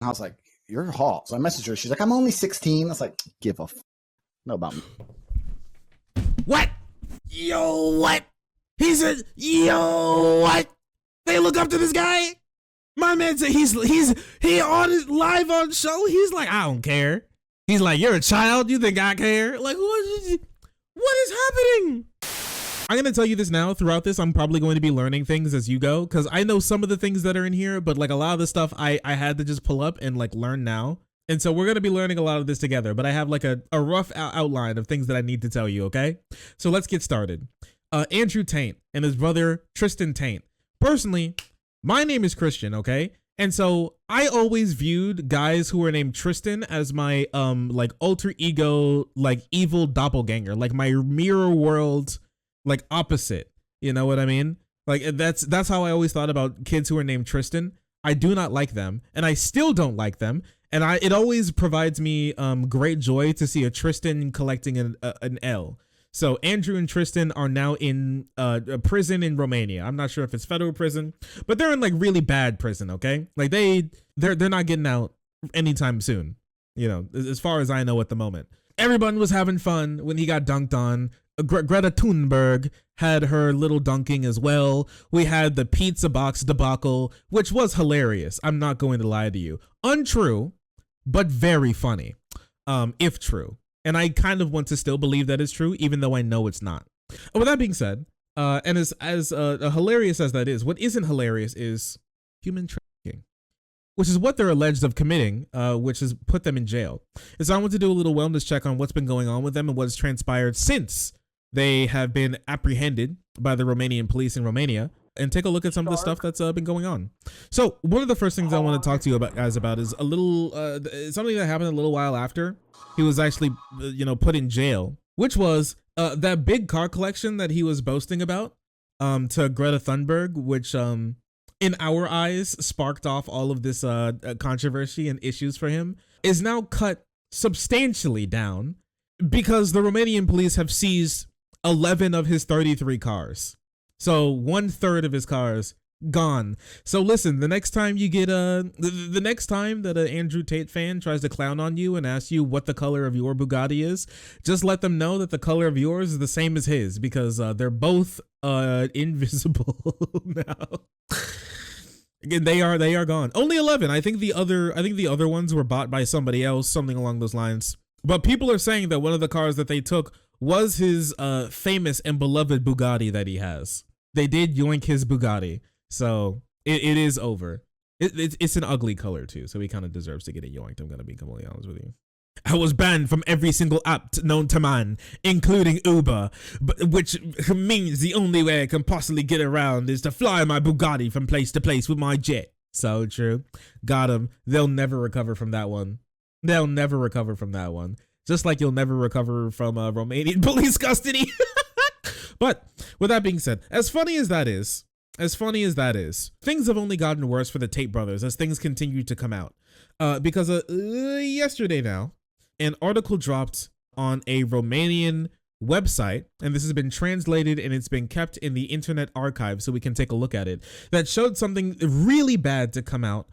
I was like, you're hot. So I messaged her. She's like, I'm only 16. I was like, give a know about me. What? Yo, what? He said, yo, what? They look up to this guy? My man said he on his live on show. He's like, I don't care. He's like, you're a child. You think I care? Like, what is happening? I'm going to tell you this now. Throughout this, I'm probably going to be learning things as you go, because I know some of the things that are in here, but like a lot of the stuff I had to just pull up and like learn now. And so we're going to be learning a lot of this together, but I have like a rough outline of things that I need to tell you, okay? So let's get started. Andrew Tate and his brother Tristan Tate. Personally, my name is Christian, okay? And so I always viewed guys who were named Tristan as my like alter ego, like evil doppelganger, like my mirror world, like opposite. You know what I mean? Like that's how I always thought about kids who are named Tristan. I do not like them, and I still don't like them. And it always provides me great joy to see a Tristan collecting an L. So Andrew and Tristan are now in a prison in Romania. I'm not sure if it's federal prison, but they're in like really bad prison. Okay, like they're not getting out anytime soon. You know, as far as I know at the moment. Everyone was having fun when he got dunked on. Greta Thunberg had her little dunking as well. We had the pizza box debacle, which was hilarious. I'm not going to lie to you. Untrue, but very funny, if true. And I kind of want to still believe that it's true, even though I know it's not. With that being said, and as hilarious as that is, what isn't hilarious is human trafficking, which is what they're alleged of committing, which has put them in jail. And so I want to do a little wellness check on what's been going on with them and what has transpired since they have been apprehended by the Romanian police in Romania, and take a look at some of the stuff that's been going on. So one of the first things I want to talk to you guys about is a little something that happened a little while after he was actually put in jail, which was that big car collection that he was boasting about to Greta Thunberg, which in our eyes sparked off all of this controversy and issues for him, is now cut substantially down because the Romanian police have seized 11 of his 33 cars. So 1/3 of his cars gone. So listen, the next time you get the next time that an Andrew Tate fan tries to clown on you and ask you what the color of your Bugatti is, just let them know that the color of yours is the same as his, because they're both invisible now. Again, they are gone. Only 11. I think the other ones were bought by somebody else, something along those lines. But people are saying that one of the cars that they took was his famous and beloved Bugatti that he has. They did yoink his Bugatti, so it is over. It's an ugly color too, so he kind of deserves to get it yoinked. I'm gonna be completely honest with you. I was banned from every single app known to man, including Uber, which means the only way I can possibly get around is to fly my Bugatti from place to place with my jet. So true. Got him. They'll never recover from that one. They'll never recover from that one. Just like you'll never recover from Romanian police custody. But with that being said, as funny as that is, things have only gotten worse for the Tate brothers as things continue to come out. Because yesterday now, an article dropped on a Romanian website, and this has been translated and it's been kept in the Internet Archive so we can take a look at it, that showed something really bad to come out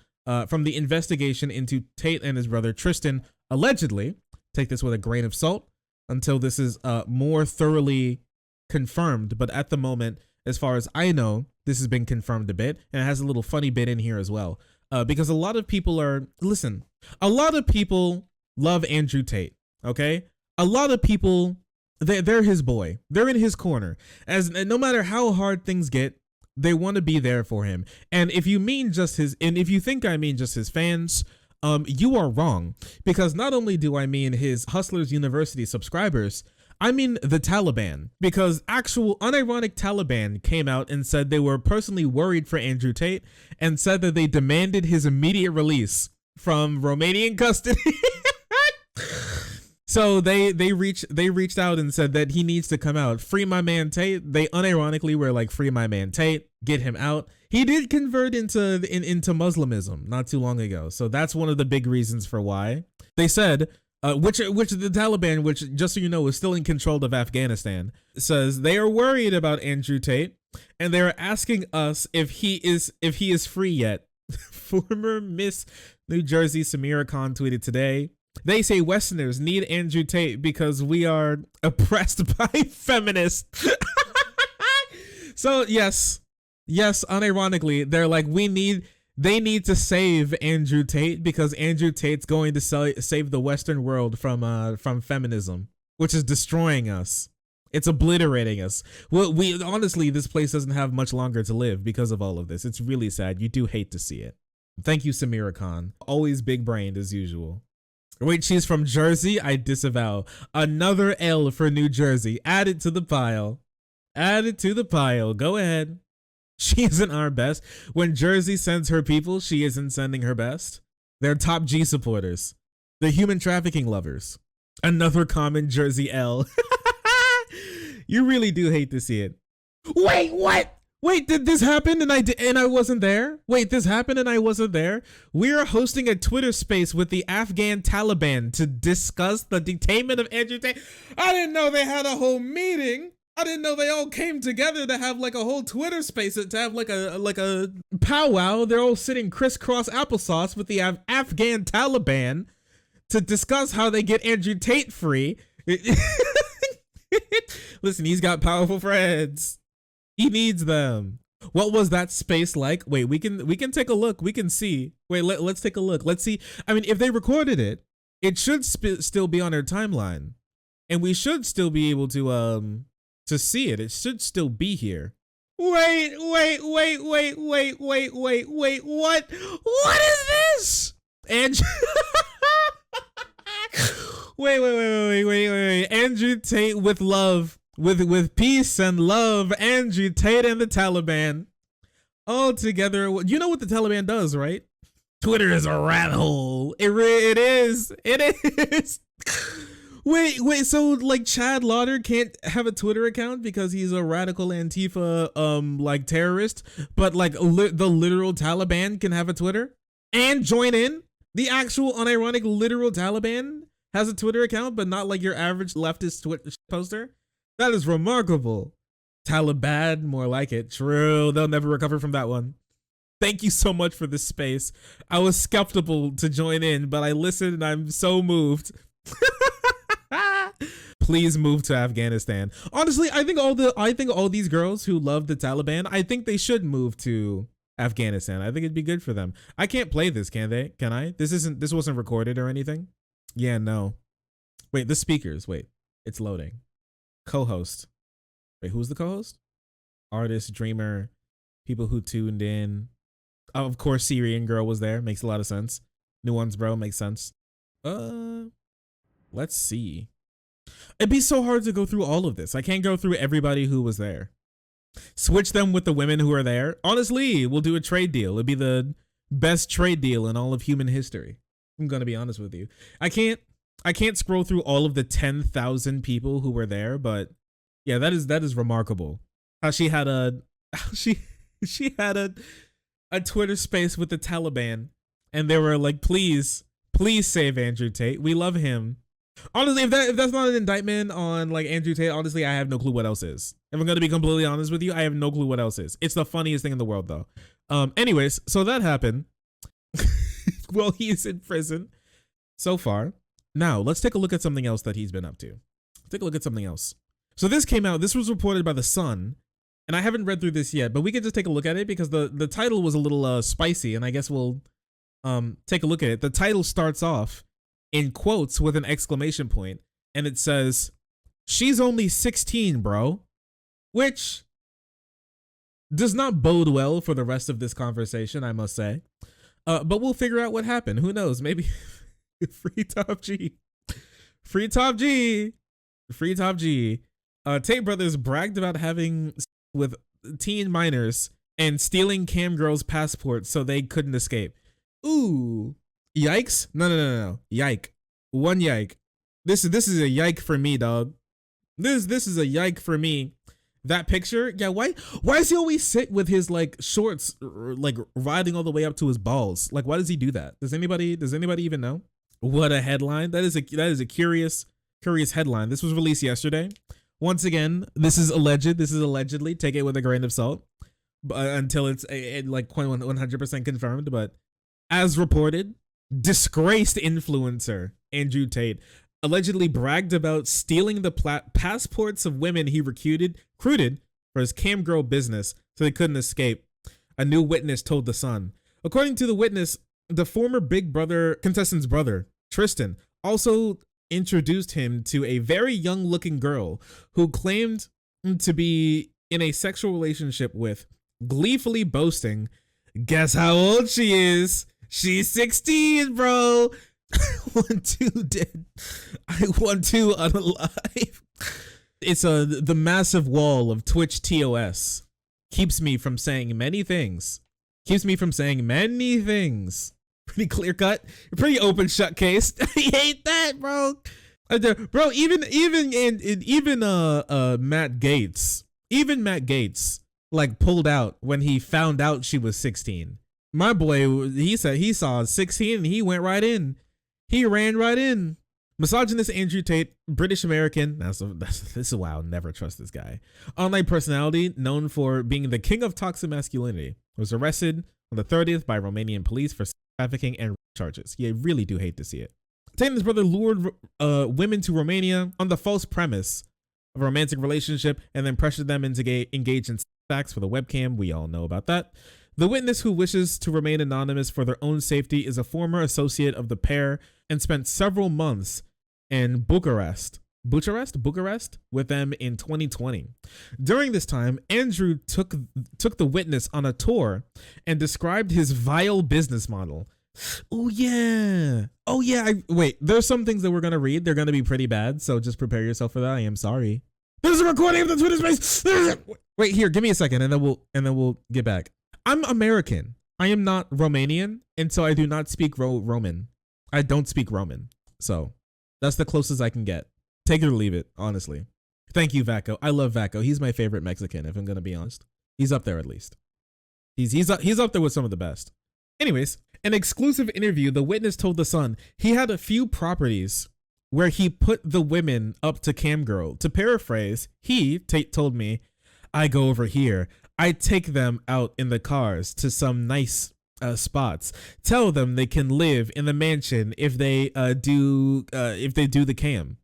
from the investigation into Tate and his brother Tristan, allegedly. Take this with a grain of salt until this is more thoroughly confirmed. But at the moment, as far as I know, this has been confirmed a bit, and it has a little funny bit in here as well. Because a lot of people love Andrew Tate, okay? A lot of people, they're his boy. They're in his corner. As no matter how hard things get, they want to be there for him. And if you think I mean just his fans, you are wrong, because not only do I mean his Hustlers University subscribers, I mean the Taliban, because actual unironic Taliban came out and said they were personally worried for Andrew Tate and said that they demanded his immediate release from Romanian custody. So they reached out and said that he needs to come out. Free my man Tate. They unironically were like, free my man Tate, get him out. He did convert into Muslimism not too long ago. So that's one of the big reasons for why. They said, which the Taliban, which just so you know is still in control of Afghanistan, says they are worried about Andrew Tate and they're asking us if he is free yet. Former Miss New Jersey, Samira Khan tweeted today. They say Westerners need Andrew Tate because we are oppressed by feminists. So yes, unironically, they're like, they need to save Andrew Tate because Andrew Tate's going to save the Western world from feminism, which is destroying us. It's obliterating us. Well, we honestly, this place doesn't have much longer to live because of all of this. It's really sad. You do hate to see it. Thank you, Samira Khan. Always big brained as usual. Wait, she's from Jersey? I disavow. Another L for New Jersey. Add it to the pile. Add it to the pile. Go ahead. She isn't our best. When Jersey sends her people, she isn't sending her best. They're top G supporters. The human trafficking lovers. Another common Jersey L. You really do hate to see it. Wait, what? Wait, did this happen and I wasn't there? Wait, this happened and I wasn't there? We are hosting a Twitter space with the Afghan Taliban to discuss the detainment of Andrew Tate. I didn't know they had a whole meeting. I didn't know they all came together to have like a whole Twitter space, to have like a powwow. They're all sitting crisscross applesauce with the Afghan Taliban to discuss how they get Andrew Tate free. Listen, he's got powerful friends. He needs them. What was that space like? Wait, we can take a look. We can see. Wait, let's take a look. Let's see. I mean, if they recorded it, it should still be on their timeline, and we should still be able to see it. It should still be here. Wait. What? What is this? And wait. Andrew Tate with love. With peace and love, Andrew Tate and the Taliban all together. You know what the Taliban does, right? Twitter is a rat hole. It is. Wait. So like Chad Lauder can't have a Twitter account because he's a radical Antifa like terrorist, but like the literal Taliban can have a Twitter and join in. The actual unironic literal Taliban has a Twitter account, but not like your average leftist Twitter poster. That is remarkable. Taliban, more like it. True. They'll never recover from that one. Thank you so much for this space. I was skeptical to join in, but I listened and I'm so moved. Please move to Afghanistan. Honestly, I think all these girls who love the Taliban, I think they should move to Afghanistan. I think it'd be good for them. I can't play this, can they? Can I? This wasn't recorded or anything? Yeah, no. Wait, the speakers. Wait, it's loading. Co-host. Wait, who's the co-host? Artist, dreamer, people who tuned in. Oh, of course, Syrian girl was there. Makes a lot of sense. Nuance, bro, makes sense. Let's see. It'd be so hard to go through all of this. I can't go through everybody who was there. Switch them with the women who are there. Honestly, we'll do a trade deal. It'd be the best trade deal in all of human history. I'm gonna be honest with you. I can't scroll through all of the 10,000 people who were there, but yeah, that is remarkable. How she had a Twitter space with the Taliban, and they were like, please save Andrew Tate. We love him. Honestly, if that's not an indictment on like Andrew Tate, honestly, I have no clue what else is. If I'm gonna be completely honest with you, I have no clue what else is. It's the funniest thing in the world, though. Anyways, so that happened. Well, he's in prison so far. Now, let's take a look at something else that he's been up to. Take a look at something else. So this came out, this was reported by The Sun, and I haven't read through this yet, but we can just take a look at it because the title was a little spicy, and I guess we'll take a look at it. The title starts off in quotes with an exclamation point, and it says, "She's only 16, bro," which does not bode well for the rest of this conversation, I must say. But we'll figure out what happened. Who knows? Maybe free Top G. Free Top G. Free Top G. Tate brothers bragged about having with teen minors and stealing cam girls' passports so they couldn't escape. Ooh. Yikes. No. Yike. One yike. This is a yike for me, dog. This is a yike for me. That picture, yeah, why does he always sit with his like shorts like riding all the way up to his balls? Like, why does he do that? Does anybody even know? What a headline. That is a curious headline. This was released yesterday. Once again, this is alleged. This is allegedly. Take it with a grain of salt until it's like 100% confirmed. But as reported, disgraced influencer Andrew Tate allegedly bragged about stealing the passports of women he recruited for his cam girl business so they couldn't escape. A new witness told The Sun. According to the witness, the former Big Brother contestant's brother, Tristan, also introduced him to a very young-looking girl who claimed to be in a sexual relationship with, gleefully boasting, "Guess how old she is? She's 16, bro." I won two unalive. It's the massive wall of Twitch TOS keeps me from saying many things. Pretty clear cut, pretty open shut case. I hate that, bro. Bro, even Matt Gates like pulled out when he found out she was 16. My boy, he said he saw 16 and he went right in. He ran right in. Misogynist Andrew Tate, British American. This is why I'll never trust this guy. Online personality known for being the king of toxic masculinity, was arrested on the 30th by Romanian police for trafficking and charges. Yeah, I really do hate to see it. Tate and his brother lured women to Romania on the false premise of a romantic relationship and then pressured them into engage in acts for the webcam. We all know about that. The witness, who wishes to remain anonymous for their own safety, is a former associate of the pair and spent several months in Bucharest with them in 2020. During this time, Andrew took the witness on a tour and described his vile business model. Oh yeah. Wait, there's some things that we're gonna read. They're gonna be pretty bad, so just prepare yourself for that. I am sorry. There's a recording of the Twitter space. Wait, here, give me a second, and then we'll get back. I'm American. I am not Romanian, and so I do not speak Roman. I don't speak Roman, so that's the closest I can get. Take it or leave it, honestly. Thank you, Vaco. I love Vaco. He's my favorite Mexican, if I'm gonna be honest. He's up there at least. He's up there with some of the best. Anyways, an exclusive interview, the witness told The Sun he had a few properties where he put the women up to camgirl. To paraphrase, Tate told me, "I go over here. I take them out in the cars to some nice spots. Tell them they can live in the mansion if they do the cam.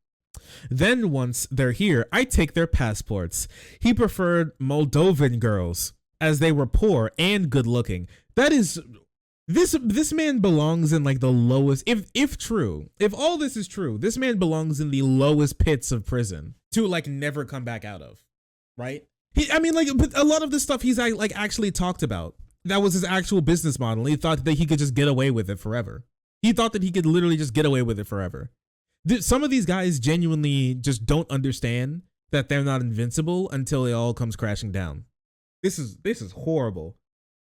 Then once they're here, I take their passports." He preferred Moldovan girls as they were poor and good looking. That is, this man belongs in like the lowest, if all this is true, this man belongs in the lowest pits of prison to like never come back out of, right? But a lot of this stuff he's like actually talked about. That was his actual business model. He thought that he could just get away with it forever. He thought that he could literally just get away with it forever. Some of these guys genuinely just don't understand that they're not invincible until it all comes crashing down. This is horrible.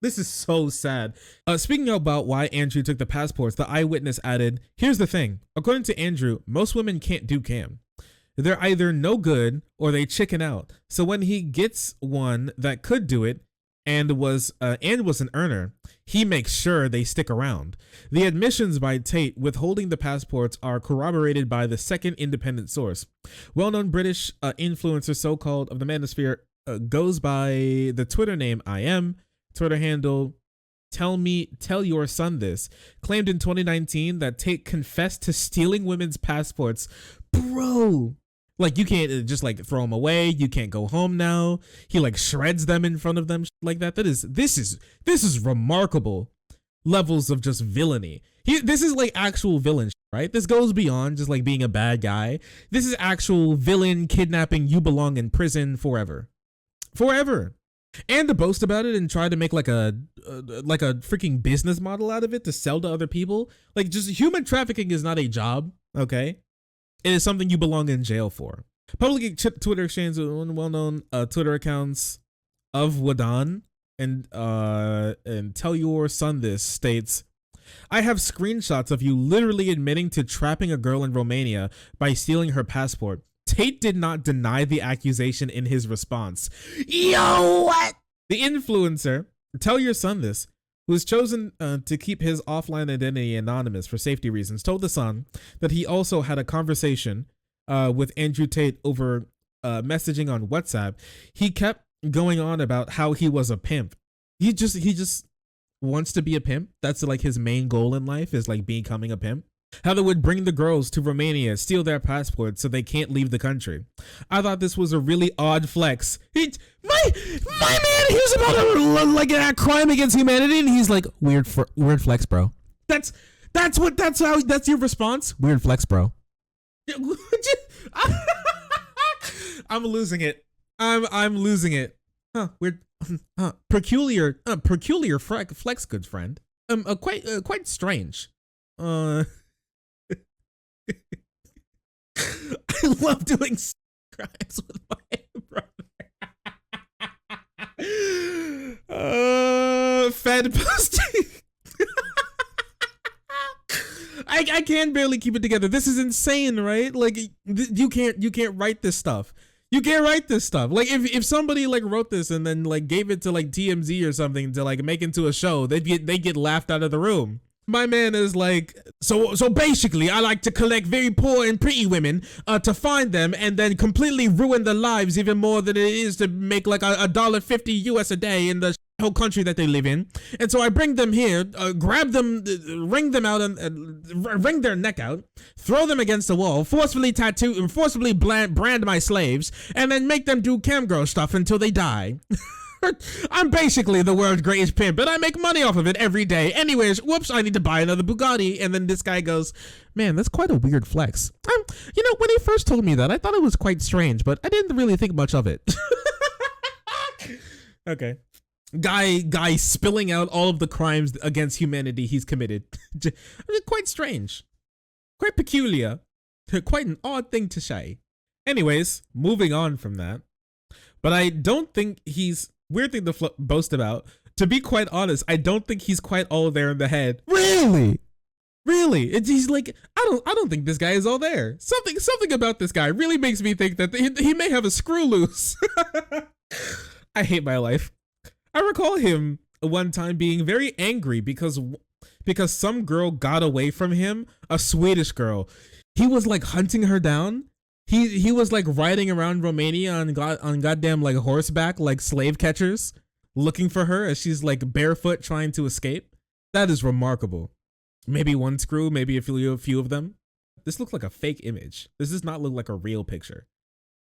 This is so sad. Speaking about why Andrew took the passports, the eyewitness added, "Here's the thing. According to Andrew, most women can't do cam. They're either no good or they chicken out. So when he gets one that could do it and was an earner, he makes sure they stick around." The admissions by Tate withholding the passports are corroborated by the second independent source. Well-known British influencer, so-called of the manosphere, goes by the Twitter name I Am, Twitter handle Tell Your Son This, claimed in 2019 that Tate confessed to stealing women's passports. Bro, like, you can't just like throw them away. You can't go home now. He like shreds them in front of them like that. This is remarkable levels of just villainy. This is like actual villain, right? This goes beyond just like being a bad guy. This is actual villain kidnapping. You belong in prison forever. And to boast about it and try to make like a freaking business model out of it to sell to other people. Like, just human trafficking is not a job, okay? It is something you belong in jail for. Public Twitter exchange with well-known Twitter accounts of Wadan and Tell Your Son This states, "I have screenshots of you literally admitting to trapping a girl in Romania by stealing her passport." Tate did not deny the accusation in his response. Yo, what? The influencer, Tell Your Son This, who has chosen to keep his offline identity anonymous for safety reasons, told The Sun that he also had a conversation with Andrew Tate over messaging on WhatsApp. He kept going on about how he was a pimp. He just wants to be a pimp. That's like his main goal in life is like becoming a pimp. How they would bring the girls to Romania, steal their passports so they can't leave the country. I thought this was a really odd flex. My man, he was about to like a crime against humanity, and he's like, weird flex, bro. That's your response. Weird flex, bro. I'm losing it. I'm losing it. Huh? Weird. Peculiar flex, good friend. Quite strange. I love doing crimes with my brother. Fed posting. I can barely keep it together. This is insane, right? Like you can't write this stuff. You can't write this stuff. Like if somebody like wrote this and then like gave it to like TMZ or something to like make into a show, they get laughed out of the room. My man is like, so basically I like to collect very poor and pretty women to find them and then completely ruin their lives even more than it is to make like $1.50 US a day in the whole country that they live in. And so I bring them here, grab them, wring them out and wring their neck out, throw them against the wall, forcefully tattoo and forcibly brand my slaves, and then make them do camgirl stuff until they die. I'm basically the world's greatest pimp, and I make money off of it every day. Anyways, whoops, I need to buy another Bugatti. And then this guy goes, man, that's quite a weird flex. When he first told me that, I thought it was quite strange, but I didn't really think much of it. Okay. Guy spilling out all of the crimes against humanity he's committed. Quite strange. Quite peculiar. Quite an odd thing to say. Anyways, moving on from that. But I don't think he's... Weird thing to boast about. To be quite honest, I don't think he's quite all there in the head. Really? He's like, I don't think this guy is all there. Something about this guy really makes me think that he may have a screw loose. I hate my life. I recall him one time being very angry because some girl got away from him, a Swedish girl. He was like hunting her down. He was like riding around Romania on goddamn like horseback, like slave catchers, looking for her as she's like barefoot trying to escape. That is remarkable. Maybe one screw, maybe a few of them. This looks like a fake image. This does not look like a real picture.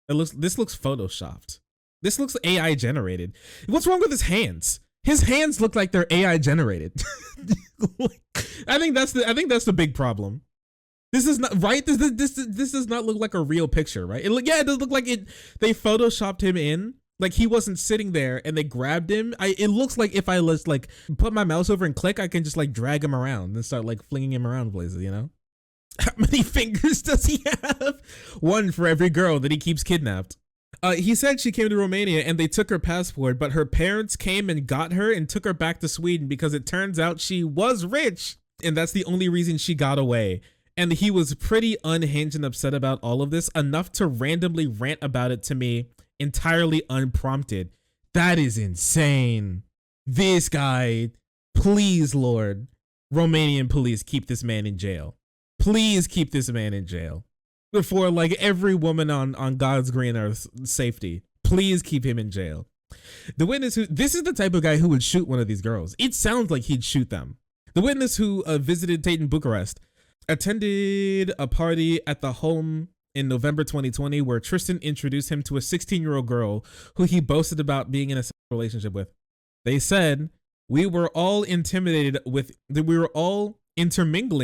This looks photoshopped. This looks AI generated. What's wrong with his hands? His hands look like they're AI generated. I think that's the big problem. This is not right. This does not look like a real picture, right? It does look like it. They photoshopped him in, like he wasn't sitting there, and they grabbed him. It looks like if I just like put my mouse over and click, I can just like drag him around and start like flinging him around places. You know? How many fingers does he have? One for every girl that he keeps kidnapped. He said she came to Romania and they took her passport, but her parents came and got her and took her back to Sweden because it turns out she was rich, and that's the only reason she got away. And he was pretty unhinged and upset about all of this, enough to randomly rant about it to me entirely unprompted. That is insane. This guy, please, Lord, Romanian police, keep this man in jail. Please keep this man in jail. For like every woman on God's green earth safety, please keep him in jail. The witness this is the type of guy who would shoot one of these girls. It sounds like he'd shoot them. The witness who visited Tate in Bucharest attended a party at the home in November 2020 where Tristan introduced him to a 16-year-old girl who he boasted about being in a relationship with. They said, we were all intermingling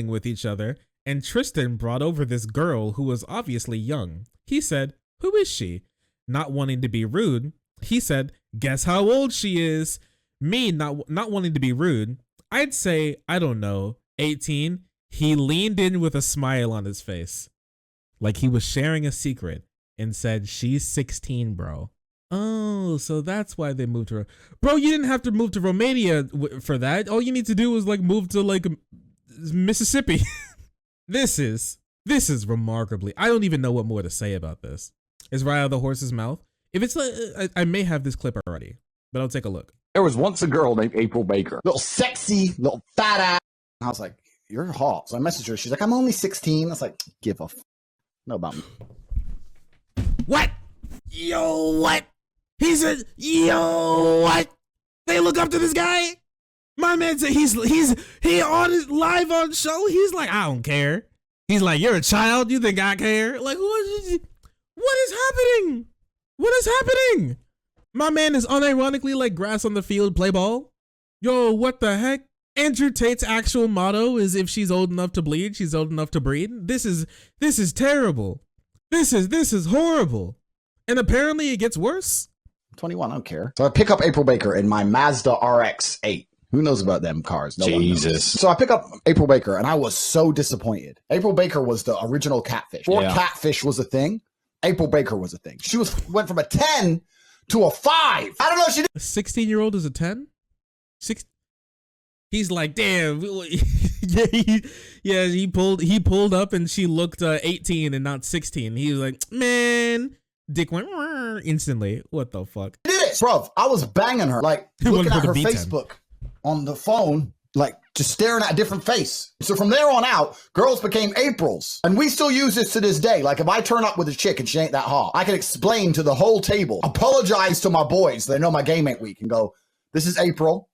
with each other, and Tristan brought over this girl who was obviously young. He said, who is she? Not wanting to be rude, he said, guess how old she is? Me not wanting to be rude, I'd say, I don't know, 18. He leaned in with a smile on his face, like he was sharing a secret, and said, she's 16, bro. Oh, so that's why they moved her. Bro, you didn't have to move to Romania for that. All you need to do was like move to like Mississippi. This is remarkably. I don't even know what more to say about this. It's right out of the horse's mouth. If it's I may have this clip already, but I'll take a look. There was once a girl named April Baker. Little sexy, little fat ass. I was like, you're hot. So I messaged her. She's like, I'm only 16. I was like, give a know about me. What? Yo, what? Yo, what? They look up to this guy? My man said he on his live on show. He's like, I don't care. He's like, you're a child. You think I care? Like, what is happening? What is happening? My man is unironically like grass on the field, play ball. Yo, what the heck? Andrew Tate's actual motto is if she's old enough to bleed, she's old enough to breed. This is terrible. This is horrible. And apparently it gets worse. 21, I don't care. So I pick up April Baker in my Mazda RX-8. Who knows about them cars? No one knows. So I pick up April Baker, and I was so disappointed. April Baker was the original catfish. Before catfish was a thing, April Baker was a thing. She went from a 10 to a 5. I don't know. She did. A 16-year-old is a 10? He's like, damn. He pulled up and she looked 18 and not 16. He was like, man. Dick went instantly. What the fuck? Did it, bruv. I was banging her, like looking at her Facebook on the phone, like just staring at a different face. So from there on out, girls became Aprils. And we still use this to this day. Like if I turn up with a chick and she ain't that hot, I can explain to the whole table, apologize to my boys. They know my game ain't weak and go, this is April.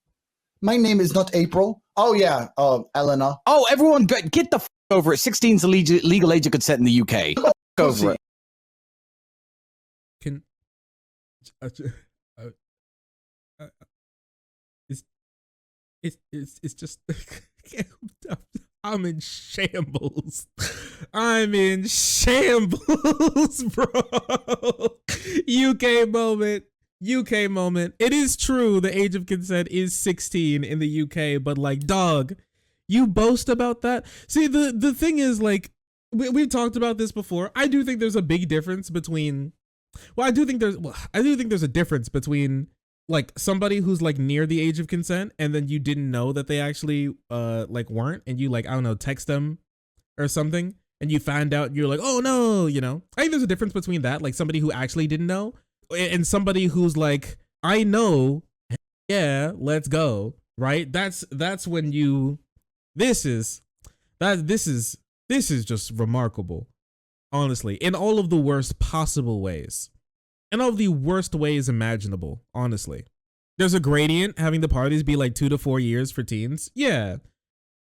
My name is not April. Oh yeah, Elena. Oh, everyone get the f over it. 16's the legal age of consent in the UK. Over it. Can it's just I'm in shambles. I'm in shambles, bro. UK moment. It is true the age of consent is 16 in the UK, but like, dog, you boast about that. See, the thing is, like, we've talked about this before. I do think there's a big difference between I do think there's a difference between like somebody who's like near the age of consent and then you didn't know that they actually like weren't, and you like, I don't know, text them or something and you find out and you're like, oh no, you know. I think there's a difference between that, like somebody who actually didn't know, and somebody who's like, I know, yeah, let's go, right? That's when you this is just remarkable. Honestly, in all of the worst possible ways. In all of the worst ways imaginable, honestly. There's a gradient having the parties be like 2 to 4 years for teens. Yeah.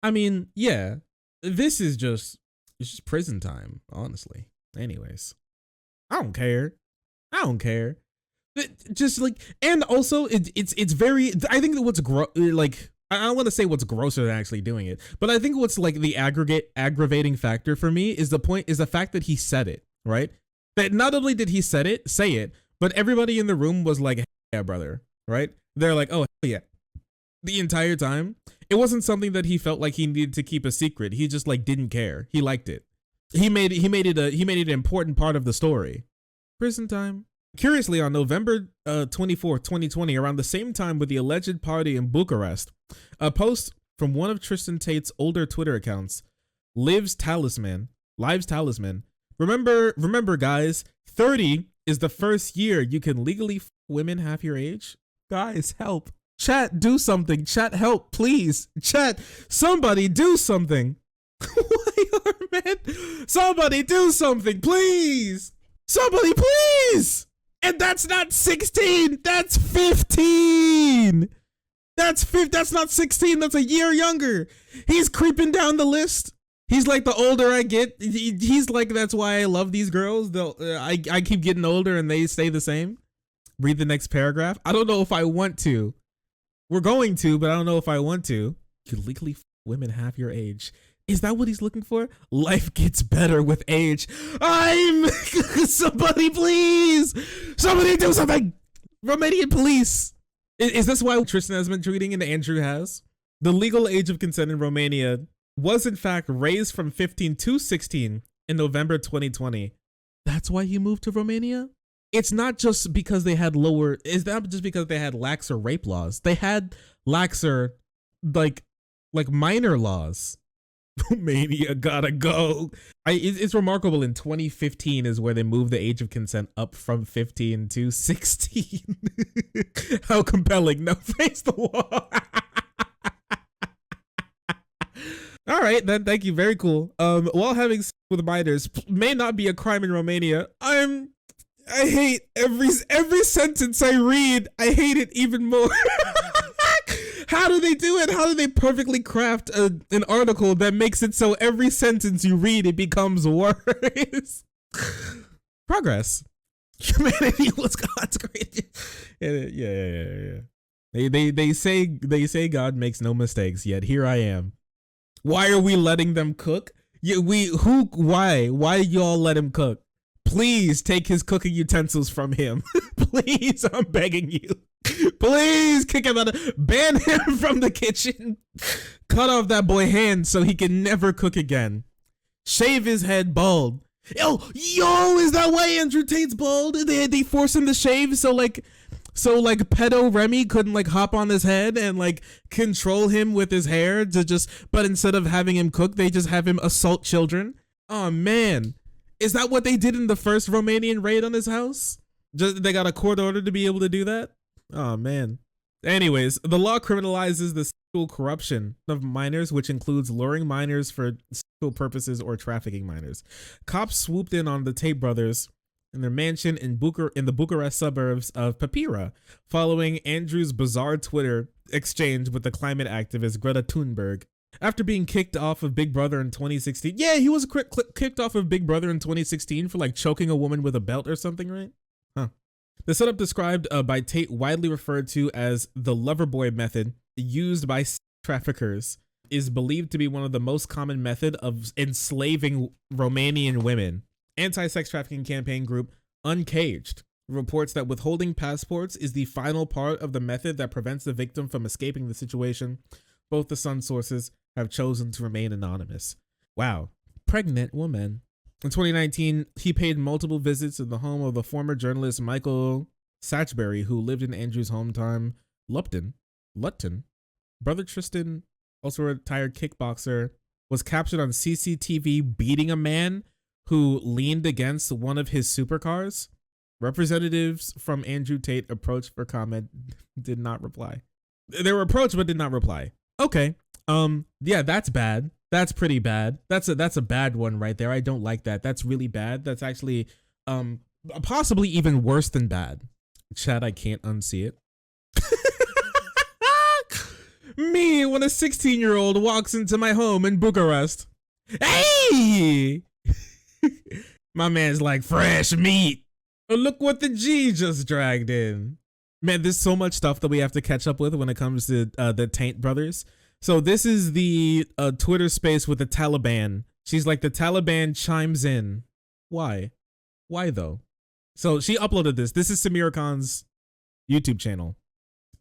I mean, yeah. This is just, it's just prison time, honestly. Anyways. I don't care. Just like, and also it's very, I think that what's like, I don't want to say what's grosser than actually doing it, but I think what's like the aggravating factor for me is the fact that he said it, right? That not only did he say it, but everybody in the room was like, yeah, brother, right? They're like, oh, hell yeah. The entire time. It wasn't something that he felt like he needed to keep a secret. He just like didn't care. He liked it. He made it an important part of the story. Prison time. Curiously, on November 24th, 2020, around the same time with the alleged party in Bucharest, a post from one of Tristan Tate's older Twitter accounts, Lives Talisman. Remember, guys, 30 is the first year you can legally f women half your age. Guys, help. Chat, do something. Chat, help, please. Chat, somebody do something. Man, somebody do something, please. Somebody, please. And that's not 16. That's 15. That's not 16. That's a year younger. He's creeping down the list. He's like, the older I get, he's like, that's why I love these girls. I keep getting older and they stay the same. Read the next paragraph. I don't know if I want to. We're going to, but I don't know if I want to. You legally f women half your age. Is that what he's looking for? Life gets better with age. Somebody please. Somebody do something. Romanian police. Is this why Tristan has been tweeting and Andrew has? The legal age of consent in Romania was in fact raised from 15 to 16 in November 2020. That's why he moved to Romania? It's not just because they had laxer rape laws. They had laxer like minor laws. Romania gotta go. It's remarkable. In 2015 is where they moved the age of consent up from 15 to 16. How compelling. No, face the wall. All right, then. Thank you. Very cool. While having sex with minors may not be a crime in Romania, I hate every sentence I read. I hate it even more. How do they do it? How do they perfectly craft an article that makes it so every sentence you read, it becomes worse? Progress. Humanity was God's greatest. Yeah. They say God makes no mistakes, yet here I am. Why are we letting them cook? Why y'all let him cook? Please take his cooking utensils from him. Please, I'm begging you. Please kick him out. Ban him from the kitchen. Cut off that boy hands so he can never cook again. Shave his head bald. Yo, is that why Andrew Tate's bald? They force him to shave so pedo Remy couldn't like hop on his head and like control him with his hair but instead of having him cook, they just have him assault children. Oh man. Is that what they did in the first Romanian raid on his house? They got a court order to be able to do that? Oh man. Anyways, the law criminalizes the sexual corruption of minors, which includes luring minors for sexual purposes or trafficking minors. Cops swooped in on the Tate brothers in their mansion in the Bucharest suburbs of Papira, following Andrew's bizarre Twitter exchange with the climate activist Greta Thunberg. After being kicked off of Big Brother in 2016. Yeah, he was kicked off of Big Brother in 2016 for like choking a woman with a belt or something, right? Huh. The setup described by Tate, widely referred to as the Loverboy method, used by traffickers, is believed to be one of the most common method of enslaving Romanian women. Anti-sex trafficking campaign group Uncaged reports that withholding passports is the final part of the method that prevents the victim from escaping the situation. Both the Sun sources have chosen to remain anonymous. Wow. Pregnant woman. In 2019, he paid multiple visits to the home of the former journalist Michael Satchberry, who lived in Andrew's hometown, Lupton. Brother Tristan, also a retired kickboxer, was captured on CCTV beating a man who leaned against one of his supercars. Representatives from Andrew Tate approached for comment, did not reply. They were approached but did not reply. Okay. Yeah, that's bad. That's pretty bad. That's a bad one right there. I don't like that. That's really bad. That's actually possibly even worse than bad. Chad, I can't unsee it. Me when a 16-year-old walks into my home in Bucharest. Hey! My man's like, fresh meat. Oh, look what the G just dragged in. Man, there's so much stuff that we have to catch up with when it comes to the Tate brothers. So this is the Twitter space with the Taliban. She's like, the Taliban chimes in. Why? Why though? So she uploaded this. This is Samira Khan's YouTube channel.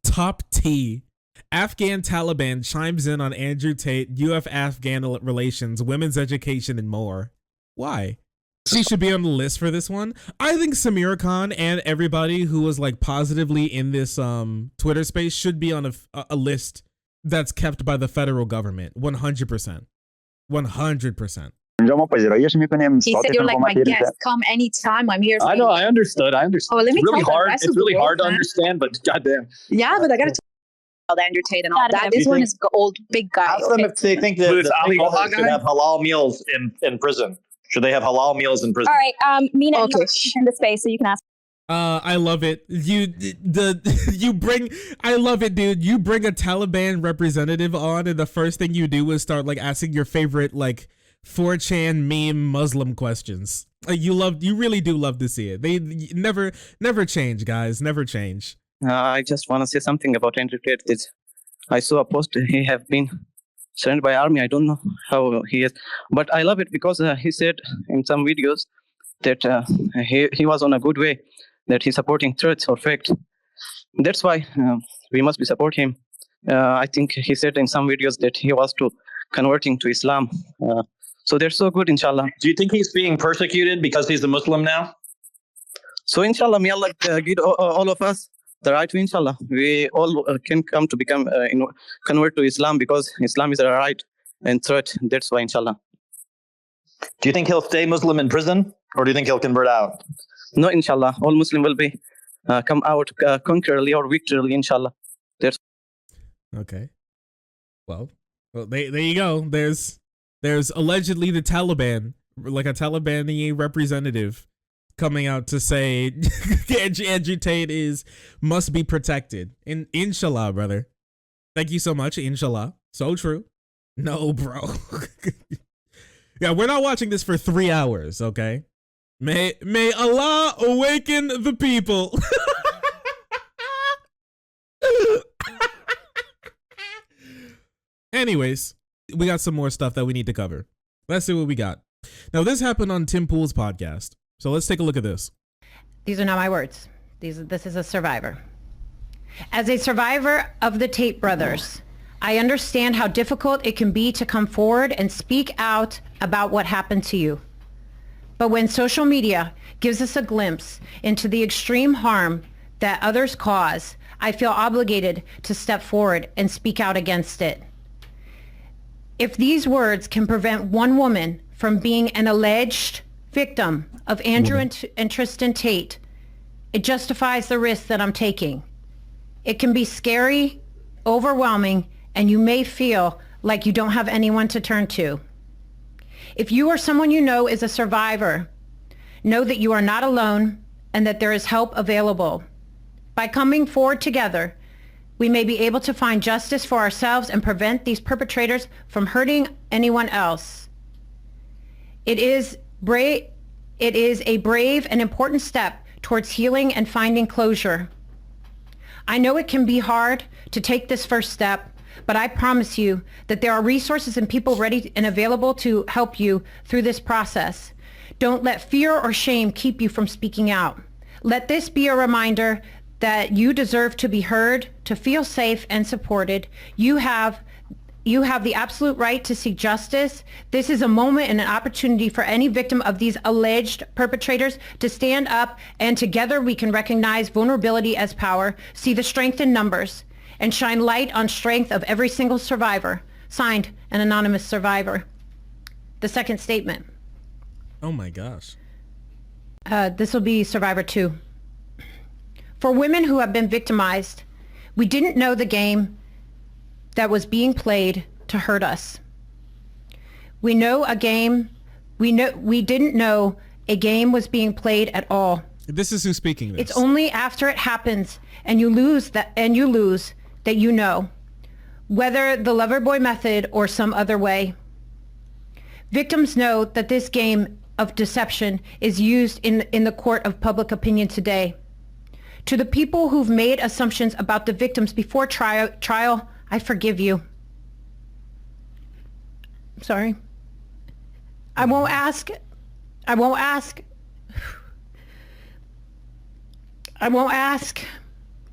Top T. Afghan Taliban chimes in on Andrew Tate, UF-Afghan relations, women's education, and more. Why? She should be on the list for this one. I think Samira Khan and everybody who was like positively in this Twitter space should be on a list that's kept by the federal government. 100%. 100%. He said you're like my guest. Come anytime. I'm here. I know. I understood. Oh, let me it's really hard to understand, but goddamn. Yeah, but I got to talk about Andrew Tate and all that. This one is old big guy. Ask them if they think that the should have halal meals in prison. Should they have halal meals in prison? All right, Mina, okay. In the space so you can ask. I love it. I love it, dude. You bring a Taliban representative on, and the first thing you do is start like asking your favorite like 4chan meme Muslim questions. Like you really do love to see it. They never change, guys. Never change. I just want to say something about Andrew Tate. I saw a post. He have been surrounded by army. I don't know how he is, but I love it because he said in some videos that he was on a good way, that he's supporting truth or fact. That's why we must be support him. I think he said in some videos that he was to converting to Islam. So they're so good, inshallah. Do you think he's being persecuted because he's a Muslim now? So inshallah, may Allah give all of us the right to inshallah. We all can come to become convert to Islam because Islam is our right and truth. That's why inshallah. Do you think he'll stay Muslim in prison, or do you think he'll convert out? No, inshallah. All Muslim will be come out conquerorly or victoriously, inshallah. That's okay. Well, there you go. There's allegedly the Taliban, like a Talibani representative, coming out to say Andrew Tate must be protected. Inshallah, brother. Thank you so much, inshallah. So true. No, bro. Yeah, we're not watching this for 3 hours, okay? May Allah awaken the people. Anyways, we got some more stuff that we need to cover. Let's see what we got. Now, this happened on Tim Pool's podcast. So let's take a look at this. These are not my words. This is a survivor. As a survivor of the Tate brothers, I understand how difficult it can be to come forward and speak out about what happened to you. But when social media gives us a glimpse into the extreme harm that others cause, I feel obligated to step forward and speak out against it. If these words can prevent one woman from being an alleged victim of Andrew and Tristan Tate, it justifies the risk that I'm taking. It can be scary, overwhelming, and you may feel like you don't have anyone to turn to. If you or someone you know is a survivor, know that you are not alone and that there is help available. By coming forward together, we may be able to find justice for ourselves and prevent these perpetrators from hurting anyone else. It is a brave and important step towards healing and finding closure. I know it can be hard to take this first step, but I promise you that there are resources and people ready and available to help you through this process. Don't let fear or shame keep you from speaking out. Let this be a reminder that you deserve to be heard, to feel safe and supported. You have the absolute right to seek justice. This is a moment and an opportunity for any victim of these alleged perpetrators to stand up, and together we can recognize vulnerability as power, see the strength in numbers, and shine light on strength of every single survivor. Signed, an anonymous survivor. The second statement. Oh my gosh. This will be Survivor 2. For women who have been victimized, we didn't know the game that was being played to hurt us. We didn't know a game was being played at all. This is who's speaking this. It's only after it happens and you lose that you know, whether the Loverboy method or some other way. Victims know that this game of deception is used in the court of public opinion today. To the people who've made assumptions about the victims before trial, I forgive you. I'm sorry. I won't ask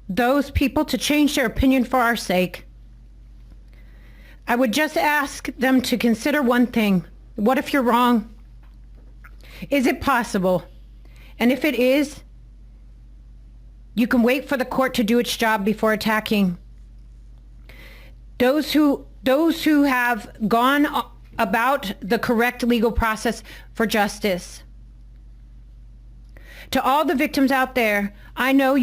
those people to change their opinion for our sake. I would just ask them to consider one thing. What if you're wrong? Is it possible? And if it is, you can wait for the court to do its job before attacking. Those who have gone about the correct legal process for justice. To all the victims out there, I know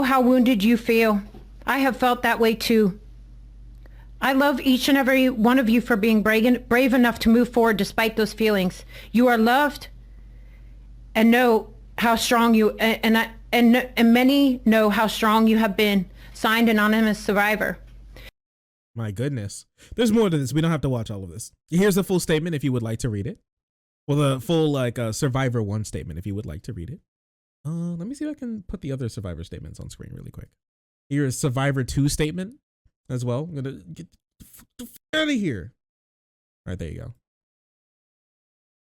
how wounded you feel. I have felt that way too. I love each and every one of you for being brave enough to move forward despite those feelings. You are loved and know how strong you, and many know how strong you have been. Signed, anonymous survivor. My goodness. There's more to this. We don't have to watch all of this. Here's the full statement if you would like to read it. Well, the full Survivor 1 statement if you would like to read it. Let me see if I can put the other Survivor statements on screen really quick. Here's Survivor 2 statement as well. I'm going to get the f out of here. All right, there you go.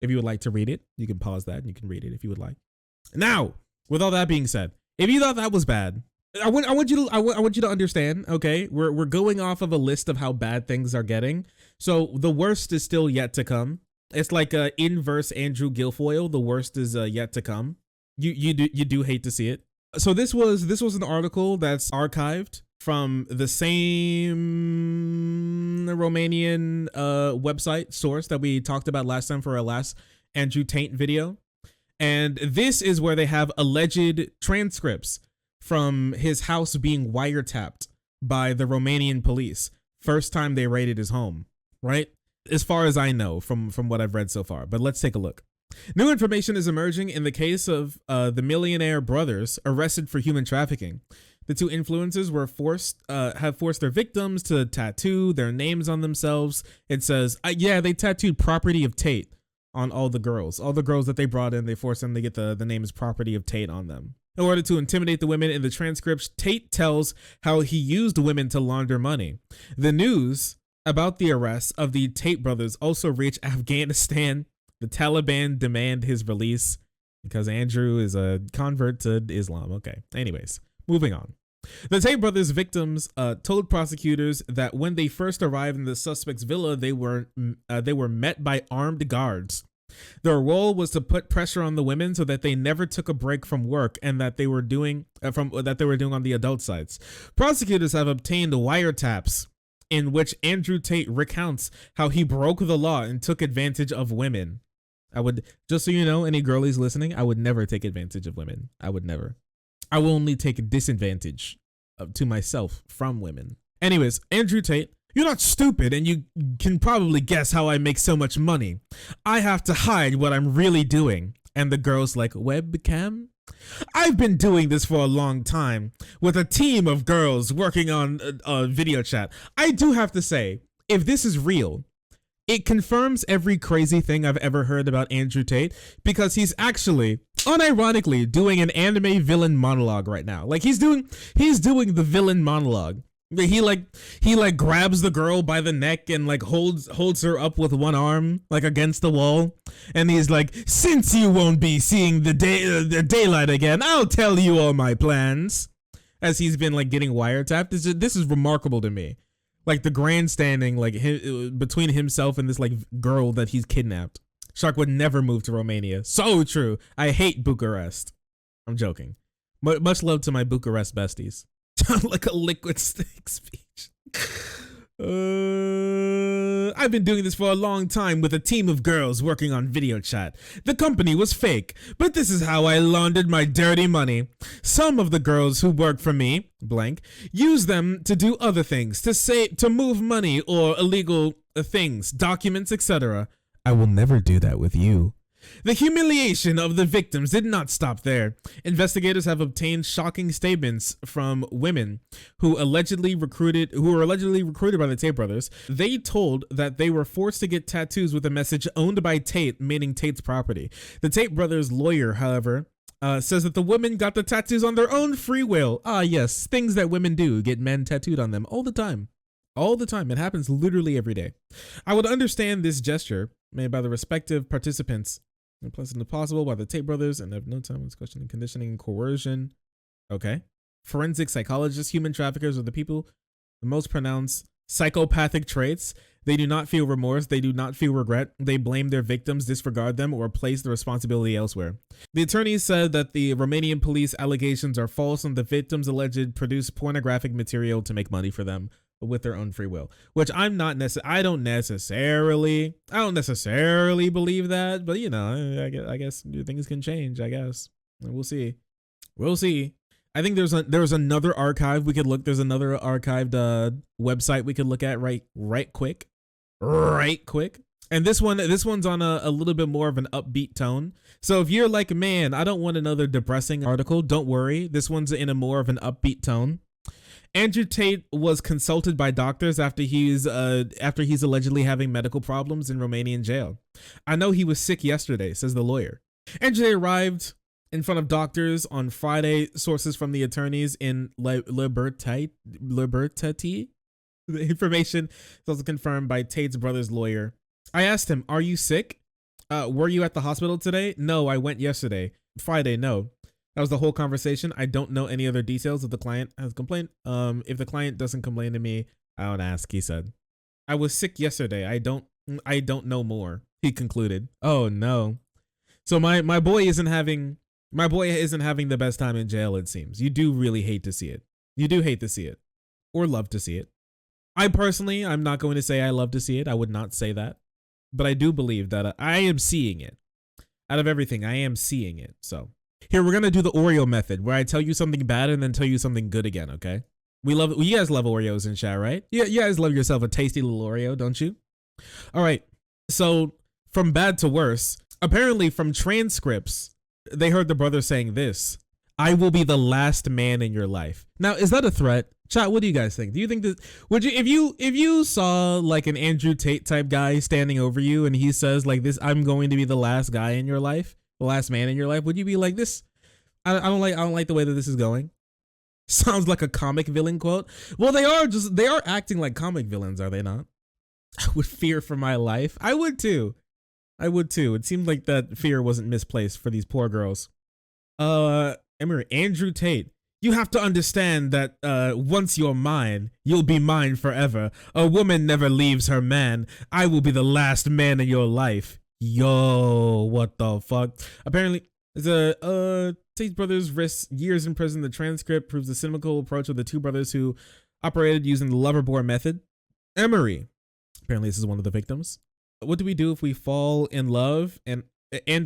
If you would like to read it, you can pause that and you can read it if you would like. Now, with all that being said, if you thought that was bad, I want you to understand, okay? We're going off of a list of how bad things are getting. So the worst is still yet to come. It's like a inverse Andrew Guilfoyle. The worst is yet to come. You do hate to see it. So this was an article that's archived from the same Romanian website source that we talked about last time for our last Andrew Tate video. And this is where they have alleged transcripts from his house being wiretapped by the Romanian police. First time they raided his home, right? As far as I know from what I've read so far. But let's take a look. New information is emerging in the case of the millionaire brothers arrested for human trafficking. The two influencers were have forced their victims to tattoo their names on themselves. It says, yeah, they tattooed property of Tate on all the girls. All the girls that they brought in, they forced them to get the names property of Tate on them. In order to intimidate the women in the transcripts, Tate tells how he used women to launder money. The news about the arrest of the Tate brothers also reached Afghanistan. The Taliban demand his release because Andrew is a convert to Islam. Okay, anyways, moving on. The Tate brothers' victims told prosecutors that when they first arrived in the suspect's villa, they were met by armed guards. Their role was to put pressure on the women so that they never took a break from work and that they were doing on the adult sites. Prosecutors have obtained wiretaps in which Andrew Tate recounts how he broke the law and took advantage of women. Just so you know, any girlies listening, I would never take advantage of women. I would never. I will only take a disadvantage to myself from women. Anyways, Andrew Tate, you're not stupid, and you can probably guess how I make so much money. I have to hide what I'm really doing. And the girl's like, webcam? I've been doing this for a long time with a team of girls working on video chat. I do have to say, if this is real, it confirms every crazy thing I've ever heard about Andrew Tate, because he's actually, unironically, doing an anime villain monologue right now. Like he's doing the villain monologue. He grabs the girl by the neck and like holds her up with one arm like against the wall, and he's like, since you won't be seeing the daylight again, I'll tell you all my plans. As he's been like getting wiretapped. This is remarkable to me. Like the grandstanding like between himself and this like girl that he's kidnapped. Shark would never move to Romania. So true. I hate Bucharest. I'm joking. But much love to my Bucharest besties. Like a liquid stick speech. I've been doing this for a long time with a team of girls working on video chat. The company was fake, but this is how I laundered my dirty money. Some of the girls who work for me, blank, use them to do other things, to move money or illegal things, documents, etc. I will never do that with you. The humiliation of the victims did not stop there. Investigators have obtained shocking statements from women who were allegedly recruited by the Tate brothers. They told that they were forced to get tattoos with a message owned by Tate, meaning Tate's property. The Tate brothers' lawyer, however, says that the women got the tattoos on their own free will. Ah, yes, things that women do, get men tattooed on them all the time. All the time. It happens literally every day. I would understand this gesture made by the respective participants pleasant as possible by the Tate brothers, and have no time with questioning, conditioning, and coercion. Okay. Forensic psychologists, human traffickers are the people the most pronounced psychopathic traits. They do not feel remorse. They do not feel regret. They blame their victims, disregard them, or place the responsibility elsewhere. The attorneys said that the Romanian police allegations are false and the victims alleged produced pornographic material to make money for them with their own free will, which I don't necessarily believe that, but you know, I guess things can change. I guess we'll see. I think there's another archive we could look. There's another archived website we could look at right quick. And this one's on a little bit more of an upbeat tone. So if you're like, man, I don't want another depressing article, don't worry. This one's in a more of an upbeat tone. Andrew Tate was consulted by doctors after he's allegedly having medical problems in Romanian jail. I know he was sick yesterday, says the lawyer. Andrew Tate arrived in front of doctors on Friday. Sources from the attorneys in Libertate. The information is also confirmed by Tate's brother's lawyer. I asked him, "Are you sick? Were you at the hospital today?" "No, I went yesterday." "Friday, no." That was the whole conversation. I don't know any other details if the client has complained. If the client doesn't complain to me, I don't ask, he said. I was sick yesterday. I don't know more, he concluded. Oh no. So my boy isn't having the best time in jail, it seems. You do really hate to see it. You do hate to see it. Or love to see it. I'm not going to say I love to see it. I would not say that. But I do believe that I am seeing it. Out of everything, I am seeing it. So here, we're going to do the Oreo method, where I tell you something bad and then tell you something good again, okay? You guys love Oreos in chat, right? Yeah, you guys love yourself a tasty little Oreo, don't you? All right. So from bad to worse, apparently from transcripts, they heard the brother saying this. I will be the last man in your life. Now, is that a threat? Chat, what do you guys think? Do you think that, would you, if you saw like an Andrew Tate type guy standing over you and he says like this, I'm going to be the last guy in your life, the last man in your life, would you be like this? I don't like the way that this is going. Sounds like a comic villain quote. Well, they are acting like comic villains, are they not? I would fear for my life. I would too. It seemed like that fear wasn't misplaced for these poor girls. Andrew Tate, you have to understand that once you're mine, you'll be mine forever. A woman never leaves her man. I will be the last man in your life. Yo, what the fuck? Apparently, the Tate brothers risk years in prison. The transcript proves the cynical approach of the two brothers who operated using the loverboy method. Emery, apparently this is one of the victims. What do we do if we fall in love and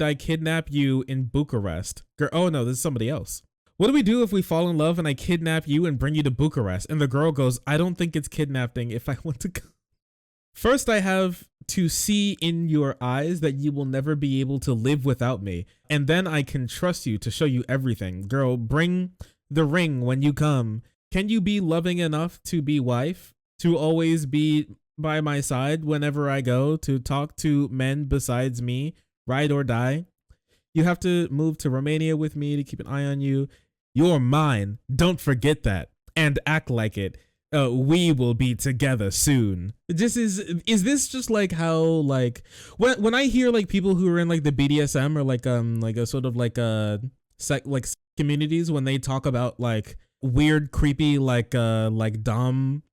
I kidnap you in Bucharest? Oh no, this is somebody else. What do we do if we fall in love and I kidnap you and bring you to Bucharest? And the girl goes, I don't think it's kidnapping if I want to go. First, I have to see in your eyes that you will never be able to live without me. And then I can trust you to show you everything. Girl, bring the ring when you come. Can you be loving enough to be wife? To always be by my side whenever I go? To talk to men besides me? Ride or die? You have to move to Romania with me to keep an eye on you. You're mine. Don't forget that. And act like it. We will be together soon. Is this just like how like when I hear like people who are in like the BDSM or like a sort of like communities, when they talk about like weird creepy like dom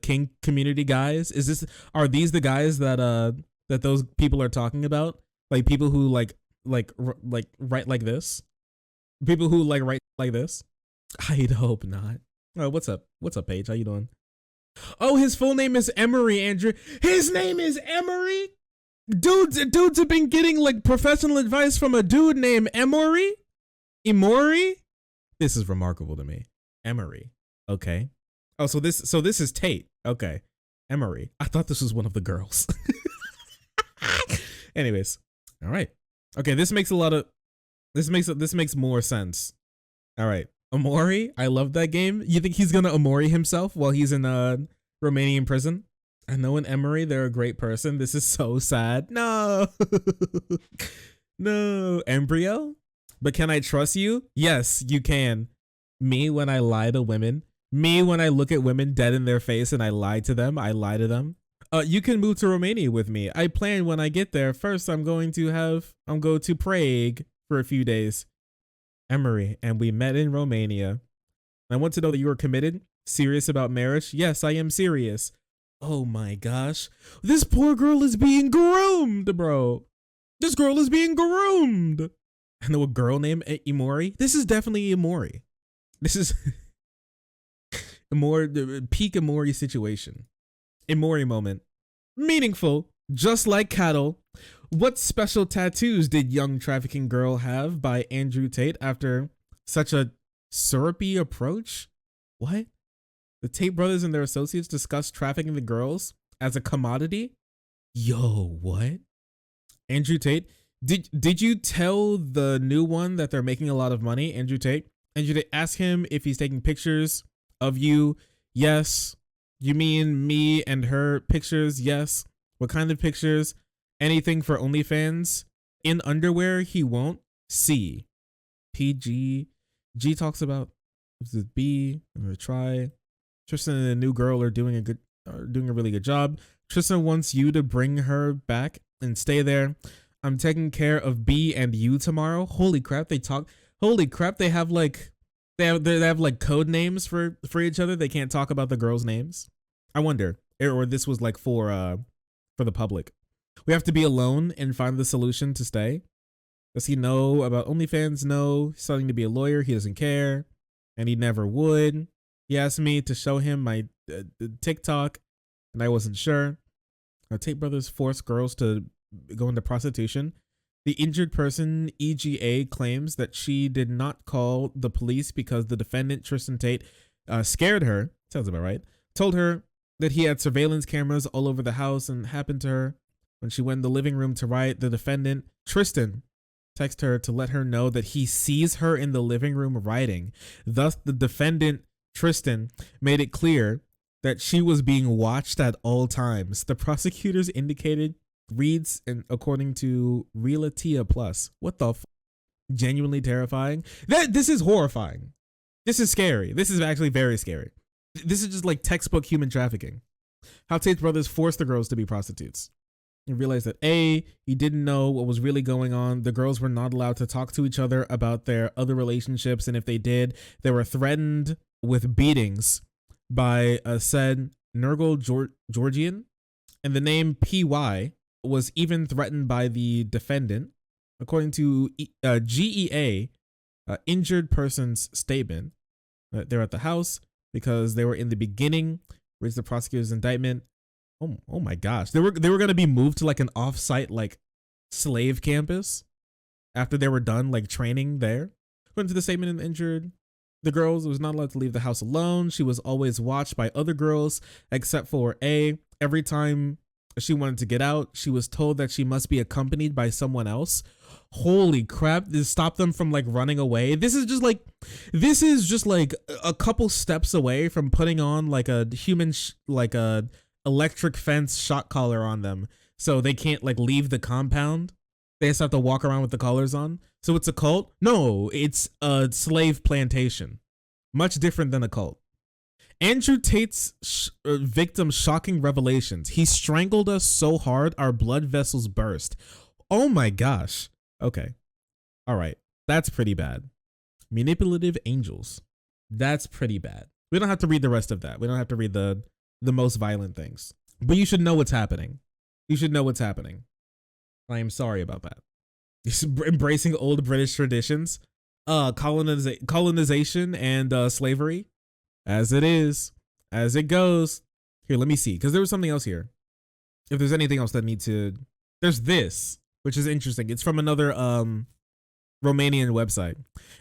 kink community guys, are these the guys that those people are talking about? Like people who like write like this? People who like write like this? I'd hope not. Oh, what's up? What's up, Paige? How you doing? Oh, his full name is Emery, Andrew. His name is Emery? Dudes have been getting like professional advice from a dude named Emory? Emory? This is remarkable to me. Emery. Okay. Oh, so this is Tate. Okay. Emery. I thought this was one of the girls. Anyways. All right. Okay, this makes more sense. All right. Amori, I love that game. You think he's gonna Amori himself while he's in Romanian prison? I know in Emery they're a great person. This is so sad. No. No. Embryo? But can I trust you? Yes, you can. Me when I lie to women. Me when I look at women dead in their face and I lie to them. I lie to them. You can move to Romania with me. I plan when I get there. First, I'm going to Prague for a few days. Emery, and we met in Romania. I want to know that you are committed, serious about marriage. Yes, I am serious. Oh my gosh. This poor girl is being groomed, bro. This girl is being groomed. I know a girl named Imori. This is definitely Imori. This is the peak Imori situation. Imori moment. Meaningful, just like cattle. What special tattoos did young trafficking girl have by Andrew Tate after such a syrupy approach? What? The Tate brothers and their associates discussed trafficking the girls as a commodity? Yo, what? Andrew Tate? Did you tell the new one that they're making a lot of money, Andrew Tate? Andrew Tate, ask him if he's taking pictures of you. Yes. You mean me and her pictures? Yes. What kind of pictures? Anything for OnlyFans? In underwear, he won't. C. PG. G talks about B. I'm gonna try. Tristan and the new girl are doing a really good job. Tristan wants you to bring her back and stay there. I'm taking care of B and you tomorrow. Holy crap, they talk. Holy crap, they have like they have like code names for each other. They can't talk about the girls' names. I wonder, or this was like for the public. We have to be alone and find the solution to stay. Does he know about OnlyFans? No. He's starting to be a lawyer. He doesn't care. And he never would. He asked me to show him my TikTok, and I wasn't sure. Our Tate brothers force girls to go into prostitution. The injured person, EGA, claims that she did not call the police because the defendant, Tristan Tate, scared her. Sounds about right. Told her that he had surveillance cameras all over the house and happened to her. When she went in the living room to riot, the defendant, Tristan, text her to let her know that he sees her in the living room writing. Thus, the defendant, Tristan, made it clear that she was being watched at all times. The prosecutors indicated reads, and according to Relatia Plus, what the genuinely terrifying. This is horrifying. This is scary. This is actually very scary. This is just like textbook human trafficking. How Tate's brothers forced the girls to be prostitutes. You realize that A, he didn't know what was really going on. The girls were not allowed to talk to each other about their other relationships, and if they did, they were threatened with beatings by said Nurgle Georgian, and the name PY was even threatened by the defendant. According to GEA, injured person's statement, they're at the house because they were in the beginning, raised the prosecutor's indictment. Oh my gosh. They were going to be moved to like an off-site like slave campus after they were done like training there. According to the statement of the injured, the girls was not allowed to leave the house alone. She was always watched by other girls except for A. Every time she wanted to get out, she was told that she must be accompanied by someone else. Holy crap, this stopped them from like running away. This is just like a couple steps away from putting on like a human like a electric fence shock collar on them so they can't like leave the compound. They just have to walk around with the collars on. So it's a cult? No, it's a slave plantation. Much different than a cult. Andrew Tate's victim shocking revelations. He strangled us so hard our blood vessels burst. Oh my gosh. Okay. All right. That's pretty bad. Manipulative angels. That's pretty bad. We don't have to read the rest of that. We don't have to read the most violent things. But you should know what's happening. You should know what's happening. I am sorry about that. Embracing old British traditions, colonization and slavery. As it is, as it goes. Here, let me see, because there was something else here. If there's anything else that needs to, there's this, which is interesting. It's from another Romanian website.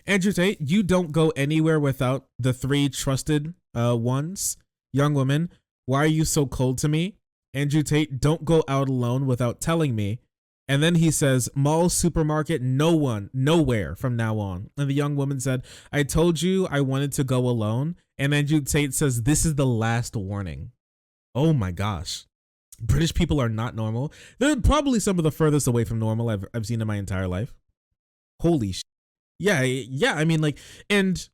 Andrew Tate, you don't go anywhere without the 3 trusted ones. Young woman, why are you so cold to me? Andrew Tate, don't go out alone without telling me. And then he says, mall, supermarket, no one, nowhere from now on. And the young woman said, I told you I wanted to go alone. And Andrew Tate says, this is the last warning. Oh my gosh. British people are not normal. They're probably some of the furthest away from normal I've seen in my entire life. Holy shit. Yeah. I mean, like, and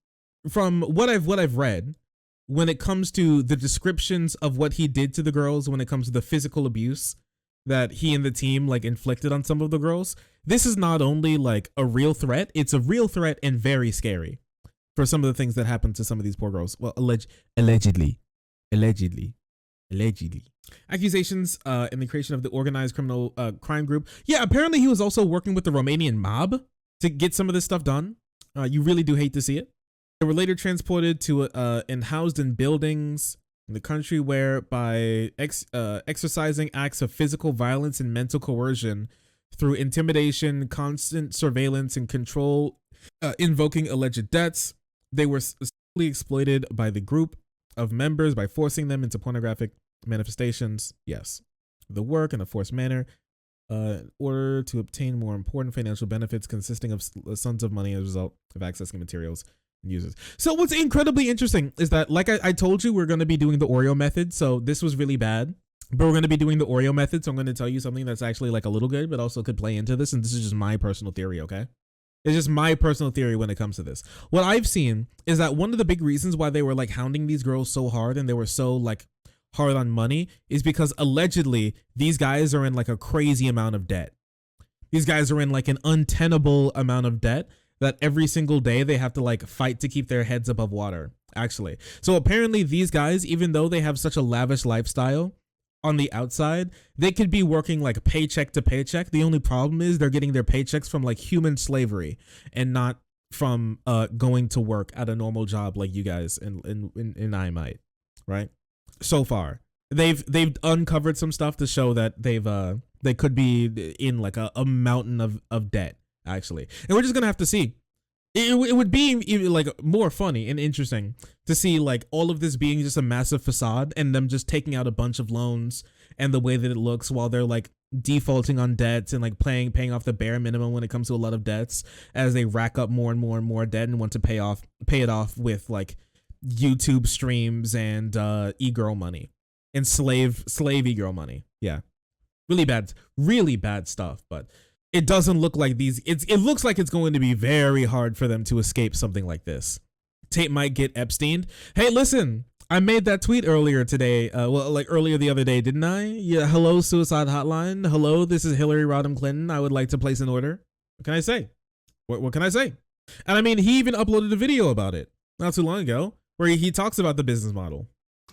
from what I've read, when it comes to the descriptions of what he did to the girls, when it comes to the physical abuse that he and the team like inflicted on some of the girls, this is not only like a real threat, it's a real threat and very scary for some of the things that happened to some of these poor girls. Well, allegedly. Accusations in the creation of the organized criminal crime group. Yeah, apparently he was also working with the Romanian mob to get some of this stuff done. You really do hate to see it. They were later transported to and housed in buildings in the country where by exercising acts of physical violence and mental coercion through intimidation, constant surveillance and control, invoking alleged debts, they were sexually exploited by the group of members by forcing them into pornographic manifestations. Yes, the work in a forced manner in order to obtain more important financial benefits consisting of sums of money as a result of accessing materials and users. So what's incredibly interesting is that, like I told you, we're going to be doing the Oreo method. So this was really bad, but we're going to be doing the Oreo method. So I'm going to tell you something that's actually like a little good, but also could play into this. And this is just my personal theory, okay? It's just my personal theory when it comes to this. What I've seen is that one of the big reasons why they were like hounding these girls so hard and they were so like hard on money is because allegedly these guys are in like a crazy amount of debt. These guys are in like an untenable amount of debt that every single day they have to like fight to keep their heads above water, actually. So apparently these guys, even though they have such a lavish lifestyle on the outside, they could be working like paycheck to paycheck. The only problem is they're getting their paychecks from like human slavery and not from going to work at a normal job like you guys and I might, right? So far, they've uncovered some stuff to show that they could be in like a mountain of debt, actually. And we're just gonna have to see. It would be like more funny and interesting to see like all of this being just a massive facade and them just taking out a bunch of loans and the way that it looks while they're like defaulting on debts and like paying off the bare minimum when it comes to a lot of debts, as they rack up more and more and more debt and want to pay it off with like YouTube streams and e-girl money and slave e-girl money. Yeah, really bad stuff. But it doesn't look like it looks like it's going to be very hard for them to escape something like this. Tate might get Epsteined. Hey, listen, I made that tweet earlier today. Earlier the other day, didn't I? Yeah. Hello, suicide hotline. Hello, this is Hillary Rodham Clinton. I would like to place an order. What can I say? What can I say? And I mean, he even uploaded a video about it not too long ago where he talks about the business model.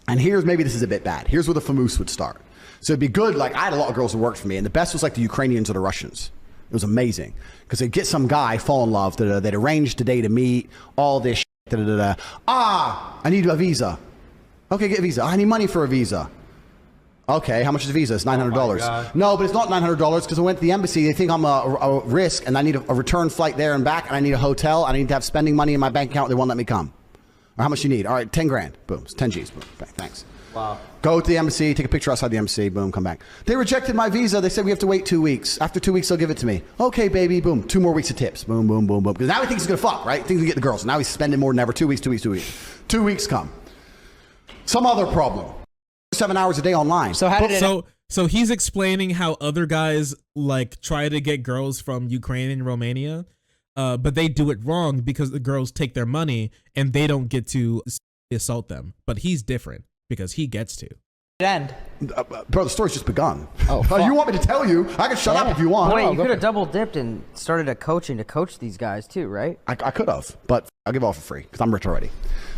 And maybe this is a bit bad. Here's where the famoose would start. So it'd be good. Like, I had a lot of girls who worked for me, and the best was like the Ukrainians or the Russians. It was amazing because they'd get some guy, fall in love, they'd arrange a day to meet, all this shit. I need a visa. Okay, get a visa. I need money for a visa. Okay, how much is a visa? It's $900. No, but it's not $900 because I went to the embassy. They think I'm a risk, and I need a return flight there and back, and I need a hotel. I need to have spending money in my bank account. They won't let me come. Or how much you need? All right, 10 grand. Boom, it's 10 G's. Boom, thanks. Wow. Go to the embassy, take a picture outside the embassy, boom, come back. They rejected my visa. They said we have to wait 2 weeks. After 2 weeks, they'll give it to me. Okay, baby, boom, 2 more weeks of tips. Boom, boom, boom, boom. Because now he thinks he's going to fuck, right? He thinks he get the girls. Now he's spending more than ever. 2 weeks, 2 weeks, 2 weeks. 2 weeks come. Some other problem. 7 hours a day online. So he's explaining how other guys like try to get girls from Ukraine and Romania, but they do it wrong because the girls take their money and they don't get to assault them. But he's different because he gets to. Bro, the story's just begun. Oh, you want me to tell you? I can shut up if you want. Wait, you could have double dipped and started a coaching to coach these guys too, right? I could have, but I'll give it all for free because I'm rich already.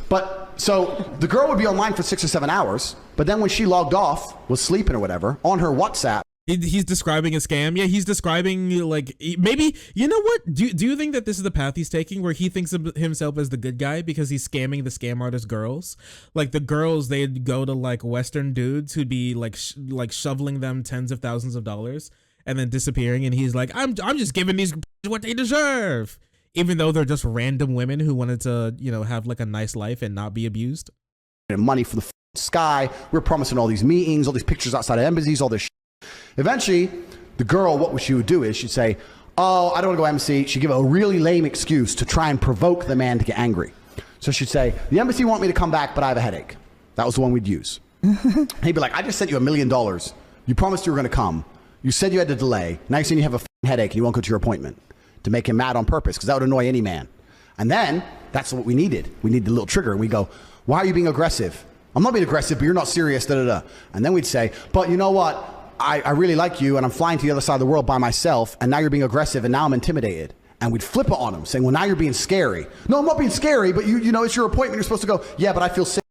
But so the girl would be online for 6 or 7 hours, but then when she logged off, was sleeping or whatever, on her WhatsApp. He's describing a scam. Yeah, he's describing like maybe, you know what? Do you think that this is the path he's taking where he thinks of himself as the good guy because he's scamming the scam artist girls? Like the girls, they'd go to like Western dudes who'd be like shoveling them tens of thousands of dollars and then disappearing. And he's like, I'm just giving these what they deserve, even though they're just random women who wanted to, have like a nice life and not be abused. And money from the sky. We're promising all these meetings, all these pictures outside of embassies, all this shit. Eventually, the girl, what she would do is she'd say, oh, I don't want to go embassy. She'd give a really lame excuse to try and provoke the man to get angry. So she'd say, the embassy want me to come back, but I have a headache. That was the one we'd use. He'd be like, I just sent you $1 million. You promised you were going to come. You said you had to delay. Now you're saying you have a headache and you won't go to your appointment, to make him mad on purpose, because that would annoy any man. And then that's what we needed. We needed a little trigger. And we go, why are you being aggressive? I'm not being aggressive, but you're not serious. Da, da, da. And then we'd say, but you know what? I really like you, and I'm flying to the other side of the world by myself, and now you're being aggressive, and now I'm intimidated. And we'd flip it on him, saying, well, now you're being scary. No, I'm not being scary, but you know, it's your appointment. You're supposed to go, yeah, but I feel sick.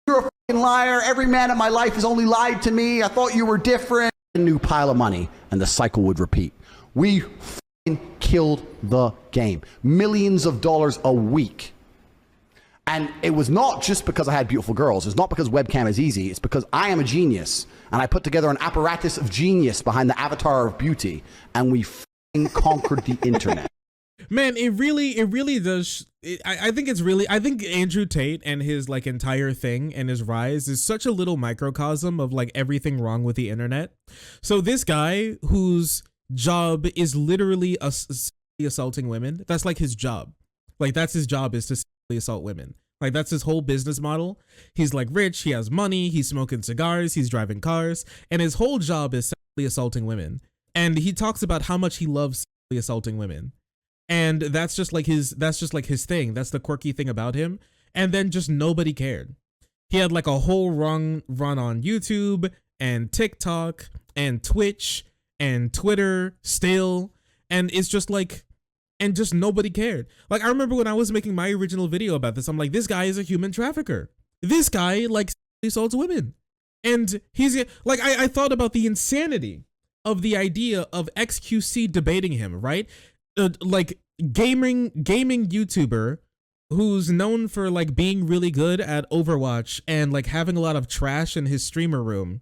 You're a fucking liar. Every man in my life has only lied to me. I thought you were different. A new pile of money, and the cycle would repeat. We fucking killed the game. Millions of dollars a week. And it was not just because I had beautiful girls. It's not because webcam is easy. It's because I am a genius. And I put together an apparatus of genius behind the avatar of beauty. And we conquered the internet. Man, it really does. I think Andrew Tate and his like entire thing and his rise is such a little microcosm of like everything wrong with the internet. So this guy whose job is literally assaulting women, that's like his job. Like that's his job, is to assault women. Like that's his whole business model. He's like rich, he has money, he's smoking cigars, he's driving cars, and his whole job is sexually assaulting women. And he talks about how much he loves sexually assaulting women. And that's just like his thing. That's the quirky thing about him. And then just nobody cared. He had like a whole run on YouTube and TikTok and Twitch and Twitter still. And it's just like, and just nobody cared. Like I remember when I was making my original video about this, I'm like, this guy is a human trafficker. This guy like assaults women. And he's like, I thought about the insanity of the idea of XQC debating him, right? Like gaming YouTuber who's known for like being really good at Overwatch and like having a lot of trash in his streamer room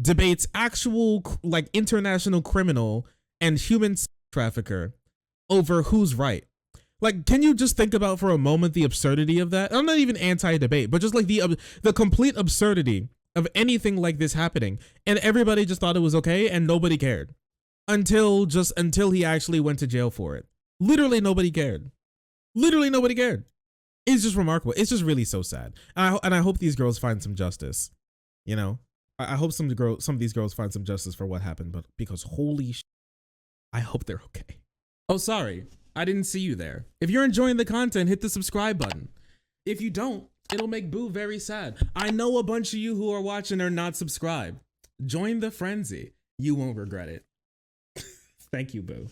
debates actual like international criminal and human trafficker over who's right. Like, can you just think about for a moment the absurdity of that? I'm not even anti-debate, but just like the complete absurdity of anything like this happening, and everybody just thought it was okay and nobody cared. until he actually went to jail for it. Literally nobody cared. Literally nobody cared. It's just remarkable. It's just really so sad. And I hope these girls find some justice. You know, I hope some of these girls find some justice for what happened, but because holy shit, I hope they're okay. Oh, sorry. I didn't see you there. If you're enjoying the content, hit the subscribe button. If you don't, it'll make Boo very sad. I know a bunch of you who are watching are not subscribed. Join the frenzy. You won't regret it. Thank you, Boo.